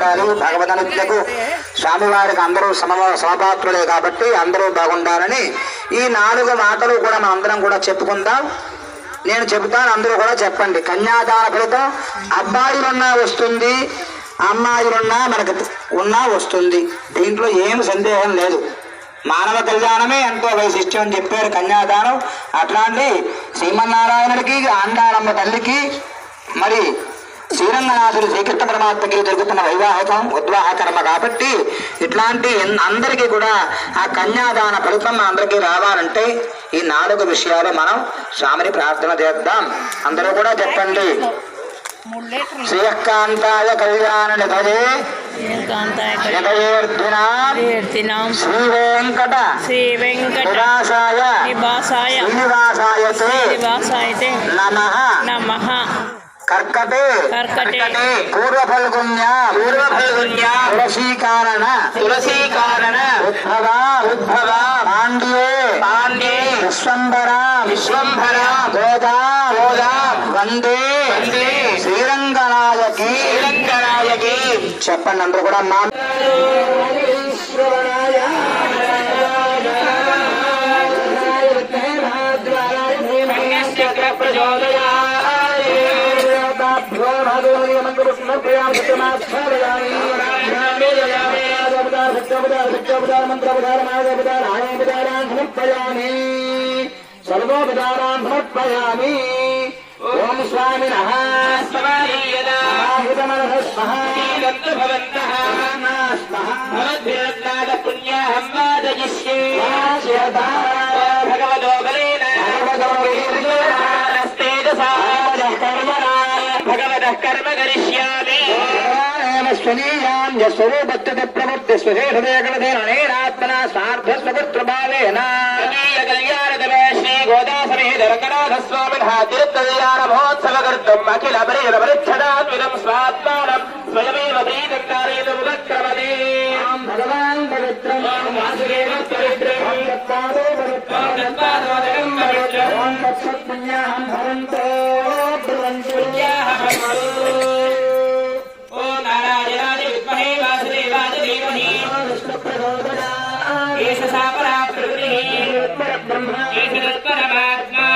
బాగుండాలి. భగవదనుజ్ఞకు స్వామివారికి అందరూ సమపాత్రులే కాబట్టి అందరూ బాగుండాలని ఈ 4 మాటలు కూడా మనం అందరం కూడా చెప్పుకుందాం. నేను చెబుతాను, అందరూ కూడా చెప్పండి. కన్యాదాన ఫలితం అబ్బాయిలున్నా వస్తుంది, అమ్మాయిలున్నా మనకు ఉన్నా వస్తుంది. దీంట్లో ఏం సందేహం లేదు. మానవ కళ్యాణమే ఎంతో వైశిష్ట్యం అని చెప్పారు కన్యాదానం. అట్లాంటి శ్రీమన్నారాయణుడికి, ఆండారమ్మ తల్లికి, మరి శ్రీరంగనాథుడు శ్రీకృష్ణ పరమాత్మకి జరుగుతున్న వైవాహికం ఉద్వాహ కర్మ కాబట్టి ఇట్లాంటి అందరికీ కూడా ఆ కన్యాదాన ఫలితం అందరికీ రావాలంటే ఈ 4 విషయాలు మనం స్వామిని ప్రార్థన చేద్దాం. అందరూ కూడా చెప్పండి. శ్రీకాంతాయ కళ్యాణ నిధయే శ్రీ వెంకట నివాసాయ శ్రీనివాసాయతే నమః. కర్కటే పూర్వఫల్గుణ్యా తులసీకారణ ఉద్భవ పాండ్యే విశ్వంభర గోదా వందే శ్రీరంగనాయకి. చెప్పండి అందరూ కూడా. మా సర్వోపచారాన్ సమర్పయామి. ఓం స్వామినః భగవతః కర్మ కరిష్యామి. స్వరూపత్యత ప్రవృత్తి స్వశేషదేకలధేనేనాత్మనా స్వార్థస్వపుత్రభావేన కళ్యాణదమే శ్రీ గోదా సమేత రంగనాథ స్వామినః తీర్థకళ్యాణ మహోత్సవ కర్తుం అఖిల పరిణ పరిచ్ఛదాద్విదం స్వాత్మానం స్వయమేవ ప్రీతం కారయితుం ఉపక్రమతే. భగవాన్ పవిత్రం వాసుదేవ పవిత్రం తత్పాదో పవిత్రం తత్పాదోదకం పవిత్రం ఓం తత్సత్పుణ్యాహం భవంతో భవంతు. పరమాత్మా